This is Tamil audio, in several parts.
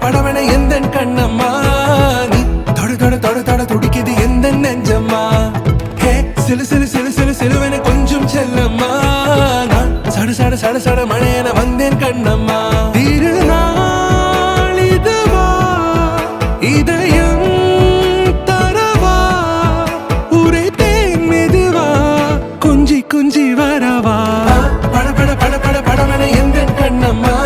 படவன எந்த கண்ணம்மா நீ தொட தொட தொட தொட துடிக்குது எந்த நெஞ்சம்மா ஹே சிலு சிலு சிலு சிலு சிலுவன கொஞ்சம் செல்லம்மா நான் சட சட சட சட மழையன வந்தேன் கண்ணம்மா திருநாள் இதுவா இதயம் தரவா உரைத்தேன் மெதுவா கொஞ்சி கொஞ்சி வரவா பட பட பட பட படவன எந்த கண்ணம்மா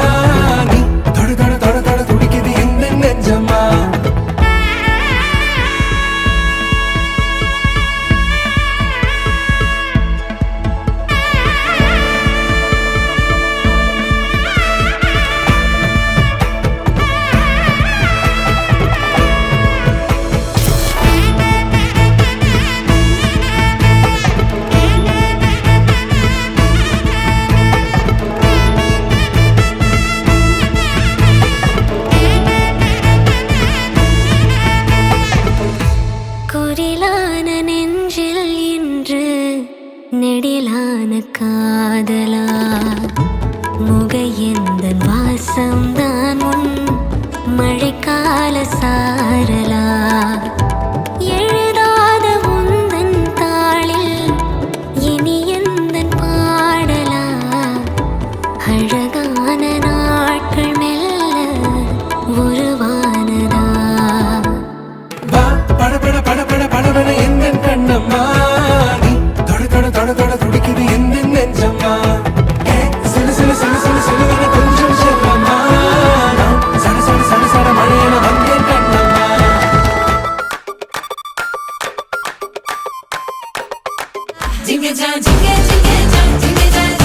நீ தொட தொட தொட தொட துடிக்குது எந்த நெஞ்சம்மா நெடிலான காதலா முகையந்தன் வாசம்தான் உன் மழைக்கால சாரலா எழுதாத உந்தன் தாளில் இனி எந்தன் பாடலா அழகான நாட்கள் மெல்ல உருவானதா பட பட பட பட படவன எந்த கண்ணம்மா தொட தொட துடிக்குது எந்த நெஞ்சம்மா சிலு சிலு சிலு சிலு சிலுவன கொஞ்சம் செல்லம்மா சட சட சட சட மழையன வந்தேன் Kannamma Jingle jam, jingle jingle jam, jingle jam.